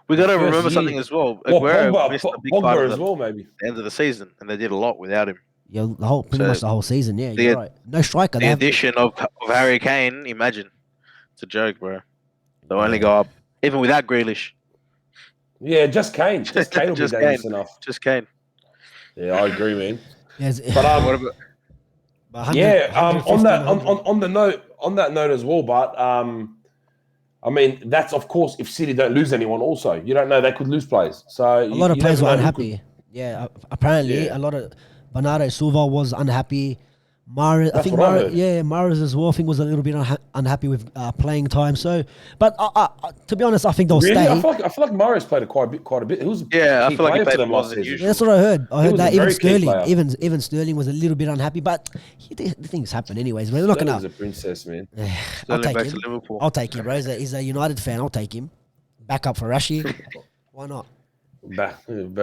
We got to first remember year- something as well. Well, Aguero missed a big part Pogba of as the well, maybe. end of the season, and they did a lot without him. Yeah, pretty So, much the whole season. Yeah, the- you're right. No striker. The They have, addition of Harry Kane, imagine. It's a joke, bro. They'll only go up. Even without Grealish. Yeah, just Kane. Just Kane will Just be dangerous Kane. enough. Just Kane. Yeah, I agree, man. yes, But What about but 100 yeah, 150, on that 100. on that note as well, but I mean that's of course if City don't lose anyone, also you don't know they could lose players. So A lot of you players never were know who unhappy. Yeah, apparently Yeah. a lot of Bernardo Silva was unhappy. Mahrez, I That's think what I heard. Mahrez as well. I think was a little bit unhappy with playing time. So, but to be honest, I think they'll Really, stay. I feel like Mahrez played quite a bit. He was Yeah, I key feel like he player for played them more last than season. usual. That's what I heard. I heard was that a even very key Sterling, player. even Sterling was a little bit unhappy. But the things happen anyways. We're not Sterling's gonna. a princess, man. I'll Sterling take back him. to Liverpool? I'll take him, bro. He's a United fan. I'll take him. Back up for Rashi. Why not? But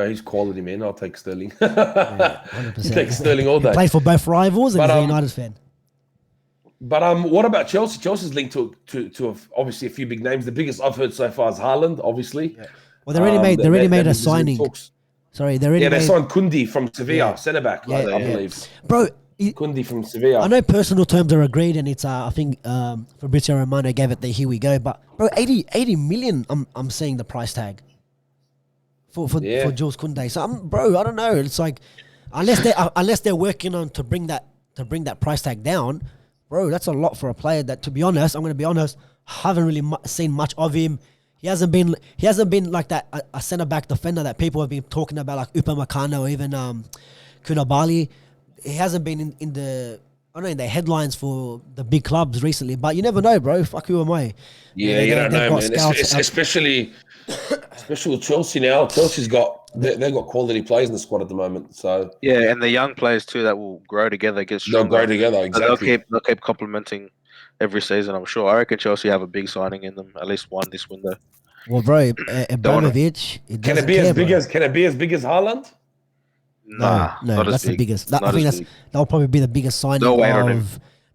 he's quality, man. I'll take Sterling. 100%. Take Sterling all day. Played for both rivals, and But, he's a um, United fan. But what about Chelsea? Chelsea's linked to obviously a few big names. The biggest I've heard so far is Haaland, obviously. Well, they already made a there's signing. talks. Sorry, they already Yeah, they made. signed Kundi from Sevilla, Yeah. centre back, Yeah, I yeah. believe. Bro, Kundi from Sevilla. I know personal terms are agreed, and it's I think Fabrizio Romano gave it the here we go. But bro, 80 million. I'm seeing the price tag for Yeah. Jules Koundé. So bro, I don't know. It's like unless they're working on to bring that price tag down, bro. That's a lot for a player that, to be honest, I'm going to be honest, haven't really seen much of him. He hasn't been like that a centre back defender that people have been talking about, like Upamecano or even Koulibaly. He hasn't been in the headlines for the big clubs recently. But you never know, bro. Fuck, who am I? Yeah, you don't know, man. Especially with Chelsea now. Chelsea's got they've got quality players in the squad at the moment. So yeah, and the young players too that will grow together, get stronger. They'll grow together, exactly. They'll keep complementing every season. I'm sure. I reckon Chelsea have a big signing in them, at least one this window. Well, bro, Abramovich. Can it be as big as Haaland? Nah, no, that's the biggest. I think that'll probably be the biggest signing. No way on him.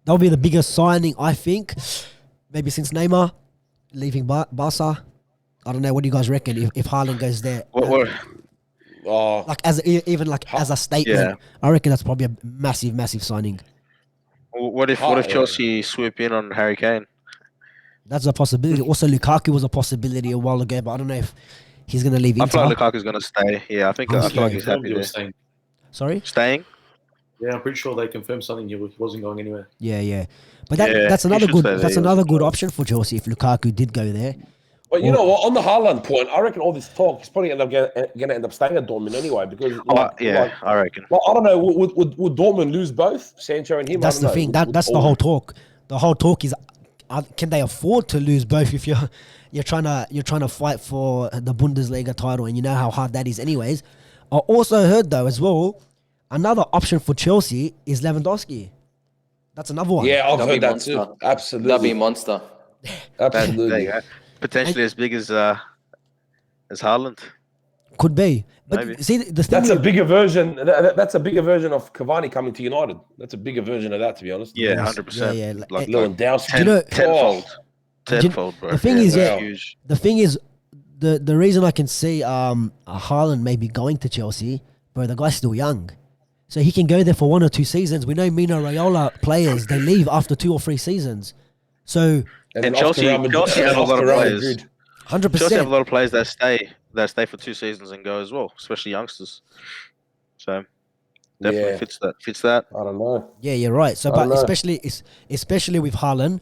That'll be the biggest signing, I think, maybe since Neymar leaving Barca. I don't know. What do you guys reckon if Haaland goes there? Like as a statement, yeah. I reckon that's probably a massive signing. What if Chelsea swoop in on Harry Kane? That's a possibility. Also, Lukaku was a possibility a while ago, but I don't know if he's going to leave. I feel like Lukaku's going to stay. Yeah, I feel like he's happy there. Sorry? Staying? Yeah, I'm pretty sure they confirmed something. He wasn't going anywhere. Yeah. But that's another good option for Chelsea if Lukaku did go there. But you know what? On the Haaland point, I reckon all this talk is probably going to end up staying at Dortmund anyway. Because I reckon. Well, I don't know. Would Dortmund lose both Sancho and him? That's the thing. That's the whole talk. The whole talk is, can they afford to lose both if you're trying to fight for the Bundesliga title, and you know how hard that is anyways. I also heard though as well, another option for Chelsea is Lewandowski. That's another one. Yeah, I've heard that too. Absolutely. That'd be a monster. Absolutely. Potentially as big as Haaland. Could be. But maybe. See, that's a bigger version. That's a bigger version of Cavani coming to United. That's a bigger version of that, to be honest. Yeah, 100%. Yeah. Like Lewandowski. Tenfold, bro. The thing is, the thing is, the reason I can see Haaland maybe going to Chelsea, bro, the guy's still young. So he can go there for 1 or 2 seasons. We know Mino Raiola players, they leave after 2 or 3 seasons. So and Chelsea have a lot of players. 100%. Chelsea have a lot of players that stay for 2 seasons and go as well, especially youngsters. So definitely fits that. I don't know. Yeah, you're right. So, but especially with Haaland,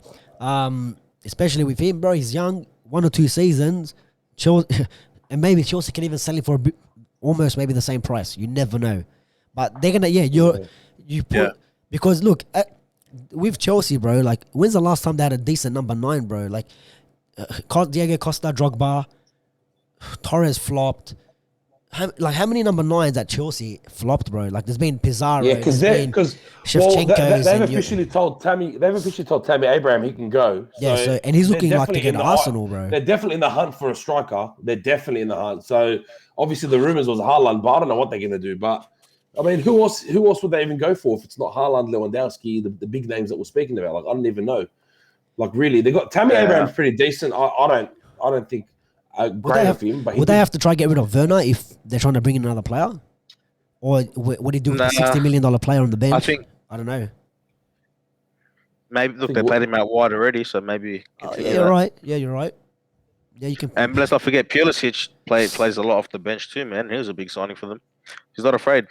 especially with him, bro, he's young. 1 or 2 seasons, and maybe Chelsea can even sell him for almost maybe the same price. You never know. But they're gonna, because look. With Chelsea, bro, like, when's the last time they had a decent number 9, bro? Like, Diego Costa, Drogba, Torres flopped. How many number 9s at Chelsea flopped, bro? Like, there's been Pizarro, because they've officially told Tammy Abraham he can go. So and he's looking like to get Arsenal, bro. They're definitely in the hunt for a striker. They're definitely in the hunt. So obviously the rumors was Haaland, but I don't know what they're gonna do. But I mean, who else would they even go for if it's not Haaland, Lewandowski, the big names that we're speaking about? Like, I don't even know. Like, really, they got Tammy Abraham's pretty decent. I don't think great of him. But would they have to try to get rid of Werner if they're trying to bring in another player? Or what do you do with the $60 million player on the bench? I don't know. Maybe they played him out wide already, so maybe. You're right. Yeah, you're right. Yeah, you can. And let's not forget, Pulisic plays a lot off the bench too, man. He was a big signing for them. He's not afraid.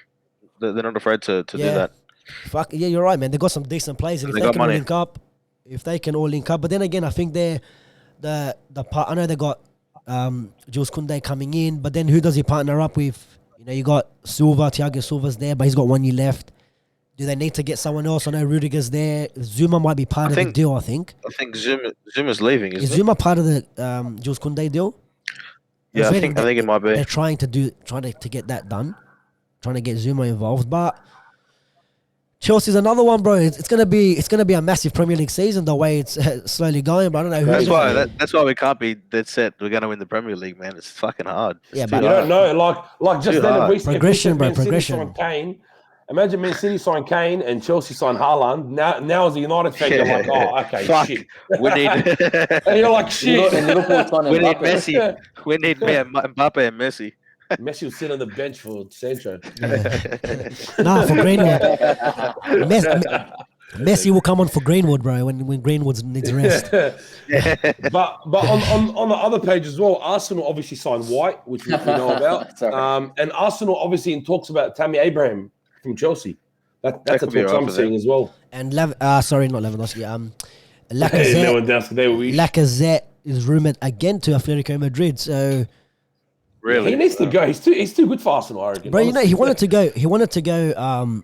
They're not afraid to do that. Fuck yeah, you're right, man. They got some decent players, and if they can all link up, but then again, I think they're the part. I know they got Jules Koundé coming in, but then who does he partner up with? You know, you got Thiago Silva's there, but he's got 1 year left. Do they need to get someone else? I know Rudiger's there. Zuma might be part of the deal. I think Zuma's leaving. Is Zuma part of the Jules Koundé deal? Yeah, I think it might be. They're trying to get that done. Trying to get Zuma involved, but Chelsea's another one, bro. It's gonna be a massive Premier League season the way it's slowly going. But I don't know who. That's why we can't be dead set. We're gonna win the Premier League, man. It's fucking hard. Yeah, but you don't know. Like just then, progression. Imagine Man City signed Kane and Chelsea signed Haaland. Now as a United fan, you're like, oh, okay, fuck. Shit. We need. And you're like, shit. We need Messi. We need Mbappe and Messi. Messi will sit on the bench for Sancho. Nah, for Greenwood. Messi will come on for Greenwood, bro, when Greenwood needs rest. But on the other page as well, Arsenal obviously signed White, which we know about. And Arsenal obviously in talks about Tammy Abraham from Chelsea. That's a talk I'm seeing as well. And not Lewandowski. Lacazette. Lewandowski, there we. Lacazette is rumored again to Atletico Madrid. So, Really? He needs to go. He's too good for Arsenal, I reckon. bro, you know, honestly. he wanted to go. He wanted to go.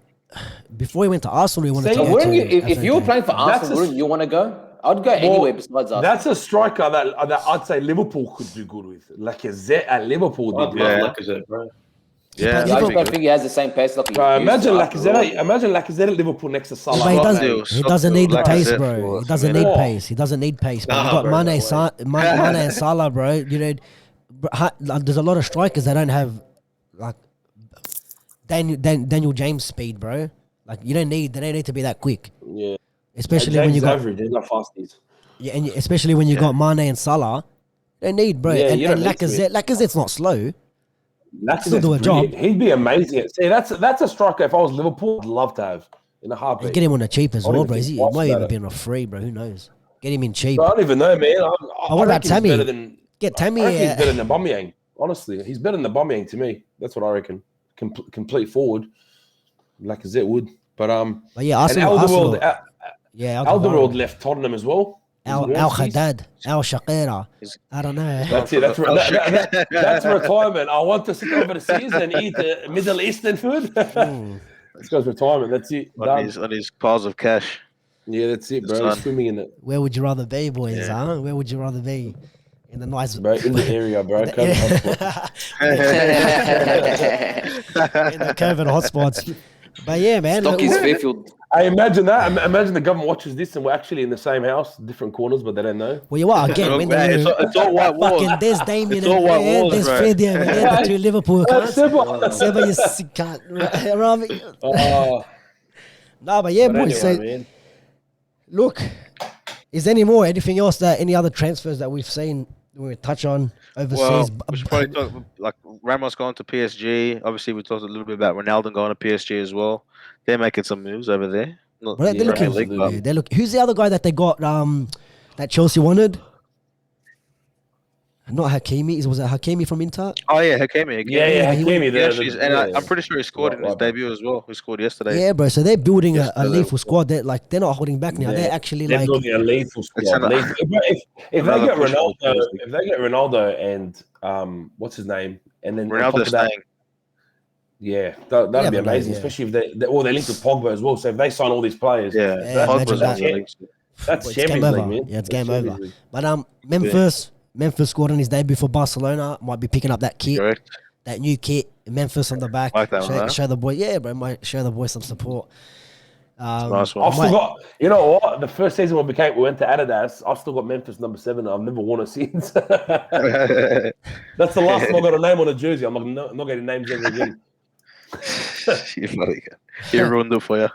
Before he went to Arsenal, he wanted See, to but go Wouldn't to you, if you were Atletico. playing for That's Arsenal, a- wouldn't you want to go? I'd go anywhere besides Arsenal. That's a striker that I'd say Liverpool could do good with. Lacazette at Liverpool I'd did. love Yeah. Lacazette, bro. Yeah, I that'd just be don't good. think he has the same pace like he Bro, used to. imagine Lacazette at Liverpool next to Salah. But he Scott doesn't. Hill, He Scott doesn't Hill, need the pace, Lacazette bro. for He us. doesn't I mean, need pace. He doesn't need pace. But you Nah, got bro, Mane, no Mane and Salah, bro. You know, like, there's a lot of strikers that don't have like Daniel James speed, bro. Like they don't need to be that quick, Yeah. especially when you got average, they're not fasties. and especially when you got Mane and Salah. They need, bro. Yeah, and you don't need to be. Lacazette's not slow. Lacazette's do a job. brilliant. He'd be amazing. See, that's a striker. If I was Liverpool, I'd love to have in a And heartbeat. get him on a cheap as I don't well, even bro. think He twice might about even it. be on a free, bro. Who knows? Get him in cheap. But I don't even know, man. what I about reckon Tammy? He's better than, Get Tammy. I reckon he's better than Aubameyang. Honestly, he's better than Aubameyang to me. That's what I reckon. Complete forward, Lacazette would. But But yeah, and Arsenal. Alderweireld, Yeah, Alderweireld left Tottenham as well. Al Haddad, Al Shaqira. I don't know. That's it. That's retirement. I want to sit over the seas and eat Middle Eastern food. This guy's retirement. That's it. Done. on his piles of cash. Yeah, that's it, bro. Done. He's swimming in it, Where would you rather be, boys? Yeah. Huh? Where would you rather be? In the nice, bro. In the area, bro. in COVID hotspot. the COVID hotspots. But yeah, man. Stock is Fairfield. I imagine that. Imagine the government watches this and we're actually in the same house, different corners, but they don't know. Well, you are again. When Hey, it's all white walls. fucking there's Damien It's all white and walls, there's bro. Freddie over there, the two Liverpool cunts. Seba. Seba, you sick cunt. Rami. Oh, No, but yeah, but boys. anyway, So, man. look, is there anything else any other transfers that we've seen we touch on overseas? Well, we should probably talk like Ramos going to PSG. Obviously, we talked a little bit about Ronaldo going to PSG as well. They're making some moves over there. Not Well, in they're the looking. Premier League, but- They're looking. Who's the other guy that they got? That Chelsea wanted. Not Hakimi. Was it Hakimi from Inter? Oh yeah, Hakimi. Yeah, he Hakimi. And I'm pretty sure he scored in his Right. debut as well. He scored yesterday. Yeah, bro. So they're building a Yesterday. lethal squad. They're not holding back now. Yeah. They're actually They're like. building a lethal squad. It's another- If they another get push for Ronaldo, the if they get Ronaldo and what's his name, and then on top Ronaldo's of that, staying. yeah, that'd Yeah, be but amazing. yeah. Especially if they're linked with Pogba as well. So if they sign all these players, Yeah, Yeah, Pogba's imagine on the that. league. that's It's game Champions over. League, man. Yeah, it's That's game Champions over. League. But Memphis scored on his debut for Barcelona. Might be picking up that kit, Correct. that new kit. Memphis on the back. Like that one, huh? show the boy, yeah, bro. Might show the boy some support. Nice one. I've still got, you know what? The first season we went to Adidas. I've still got Memphis number 7. I've never worn it since. That's the last time I got a name on a jersey. I'm not getting names ever again. You bloody guy. He ruined it for you.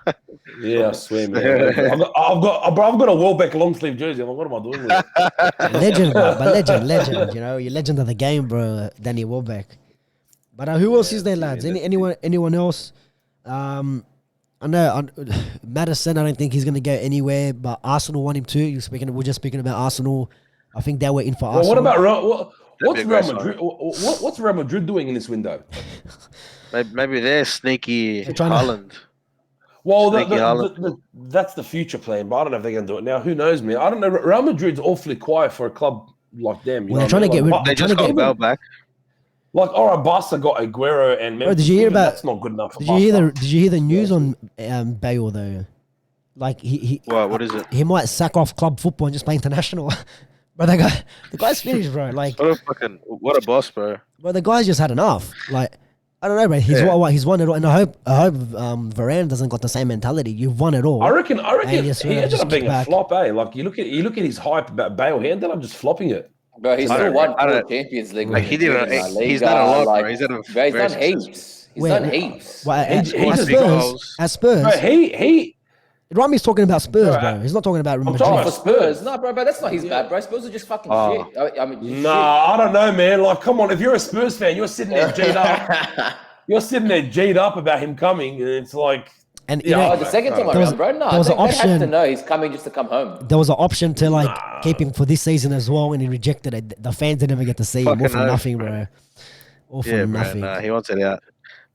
Yeah, I swear, man. I've got a Welbeck long sleeve jersey. I'm like, what am I doing with it? Legend, bro. But legend. You know, you're legend of the game, bro. Danny Welbeck. But who else is there, lads? Anyone else? I know Madison. I don't think he's gonna go anywhere. But Arsenal want him too. We're just speaking about Arsenal. I think they were in for Well, Arsenal. what about what's That'd be Real great, Madrid? What's Real Madrid doing in this window? Maybe they're sneaky They're trying to- Haaland. Well, Sneaky Haaland. that's the future plan, but I don't know if they're going to do it now. Who knows, man? I don't know. Real Madrid's awfully quiet for a club like them. You Well, know they're trying to get rid- like, They trying just to got get- Bell back. like, all right, Barca got Aguero and Memphis. did you hear Even about- that's not good enough for Did you Barca. hear the news on Bale though? Like What is it? he might sack off club football and just play international. But the guy's finished, bro. Like, What a boss, bro. the guy's just had enough. Like, I don't know, bro. He's won it all, and I hope Varane doesn't got the same mentality. You've won it all. I reckon And just, he ended just up being kick a back. flop, eh? Like you look at his hype about Bale, he ended up just flopping it. Bro, he's I still don't- won I 4 don't- Champions League. Like, with he did Madrid a- and La he's Liga, done a lot, bro. like- He's done a bro, he's very done successful- heaps. He's Wait, done heaps. Well, He at just Spurs, Bro, he Rami's talking about Spurs, Bro, bro. He's not talking about Real I'm Madrid. talking Oh, for Spurs? No, bro, that's not his bad, bro. Spurs are just fucking Oh. shit. I mean, just Nah, I don't know, man. Like, come on, if you're a Spurs fan, you're sitting there G'd up. You're sitting there G'd up about him coming, and it's like, And Yeah, you know, Oh, the second time There was- around, bro. No, there was they an had option- to know he's coming just to come home. there was an option to keep him for this season as well, and he rejected it. The fans didn't even get to see him. All Fucking for oath, nothing, bro. bro. All for Yeah, bro. nothing. Nah, he wants it out.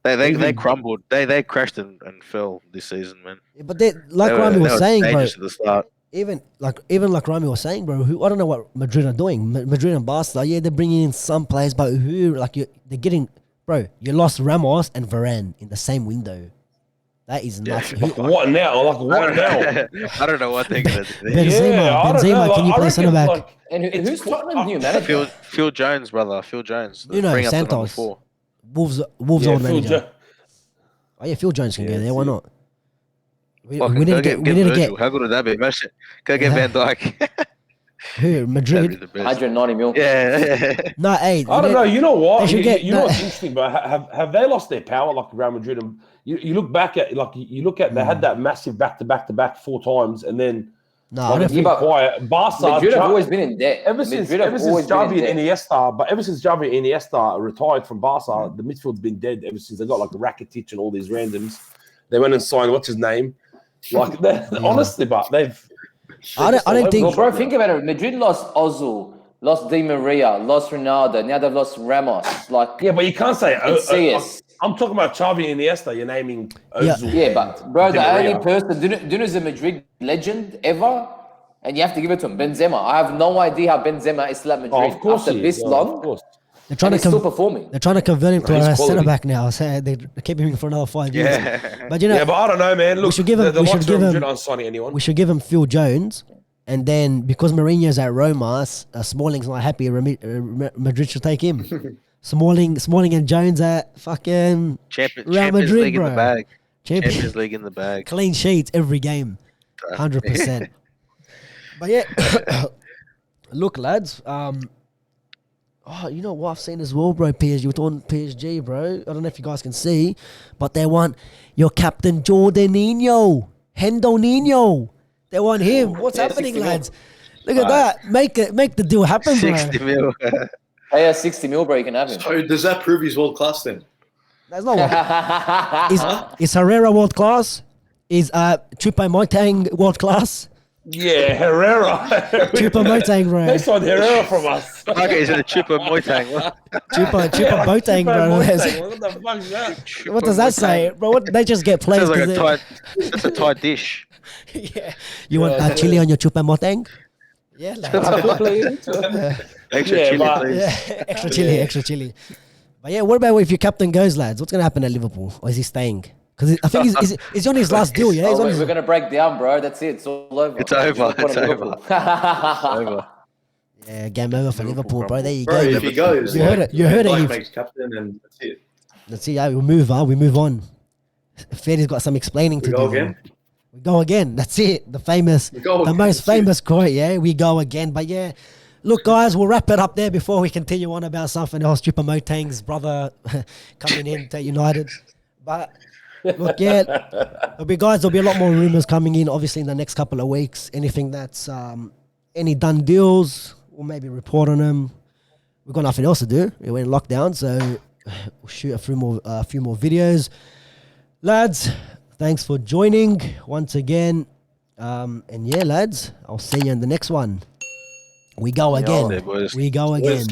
They crumbled. They crashed and fell this season, man. But like They were- Rami they was were saying, bro. dangerous at the start. even like Rami was saying, bro. I don't know what Madrid are doing. Madrid and Barca, yeah, they're bringing in some players, but they're getting, bro. You lost Ramos and Varane in the same window. That is nuts. What now? Like what now? I don't know what they're gonna do. Benzema, can you play centre back? And who's Tottenham's new manager? Phil Jones, brother. Phil Jones. You know, Santos. Wolves old manager. Oh yeah, Phil Jones can go there. Why not? We need to get. How good would that be? Imagine, go get Van Dijk. Who? Madrid? 190 mil. Yeah. No, hey. I don't know. You know what? You know what's interesting, but have they lost their power like Real Madrid? And you look back at they had that massive back 4 times, and then I don't think quiet. Barca. Madrid have always been in debt. Ever since Xavi and Iniesta retired from Barca, the midfield's been dead ever since. They got like Rakitic and all these randoms. They went and signed what's his name? Like honestly, but they've. I don't think. Well, bro, think about it. Madrid lost Ozil, lost Di Maria, lost Ronaldo. Now they've lost Ramos. Like, yeah, but you can't say. I'm talking about Xavi and Iniesta. You're naming Ozil. Yeah, but bro, the only person. Do you know is a Madrid legend ever? And you have to give it to him, Benzema. I have no idea how Benzema is still at Madrid of course after this long. Of course. They're trying to still performing. They're trying to convert him to a centre back now. So they're keeping him for another 5 years. Yeah. But you know, but I don't know, man. Look, we should give him. We should give him Phil Jones, and then because Mourinho's at Roma, Smalling's not happy. Madrid should take him. Smalling and Jones at fucking Real Madrid, League bro. in the bag. Champions League in the bag. Clean sheets every game, 100%. But yeah, look, lads. You know what I've seen as well, bro? PSG, we're talking PSG, bro. I don't know if you guys can see, but they want your captain Jordanino, Hendo Nino. They want him. What's happening, lads? Look at that. Make the deal happen, bro. 60 mil. Pay us 60 mil, bro. You can have him. So does that prove he's world class then? That's not what. Is Herrera world class? Is Choupo-Moting world class? Yeah, Herrera. Choupo-Moting, bro. They signed Herrera from us. Okay, is it a Choupo-Moting? Choupo-Moting, bro. What the fuck is that? What does that say, bro? What, they just get players. Sounds like that's a Thai dish. Yeah. You want chili on your Choupo-Moting? Yeah, Extra chili, please. Yeah, extra chili. But yeah, what about if your captain goes, lads? What's going to happen at Liverpool? Or is he staying? Because I think he's on his last deal, yeah? We're going to break down, bro. That's it. It's all over. It's over. Yeah, game over for Liverpool, bro. There you Bro, go. if he goes, you heard it. He makes captain and that's it. Let's see. Yeah, we move on. Freddy's got some explaining to do. We go again. That's it. The most famous quote, yeah? We go again. But yeah, look, guys, we'll wrap it up there before we continue on about something else. Choupo-Moting's brother coming in to United. But look, yeah, there'll be a lot more rumours coming in, obviously, in the next couple of weeks. Anything that's, any done deals, we'll maybe report on them. We've got nothing else to do. We're in lockdown, so we'll shoot a few more videos. Lads, thanks for joining once again. And yeah, lads, I'll see you in the next one. We go again. We go again.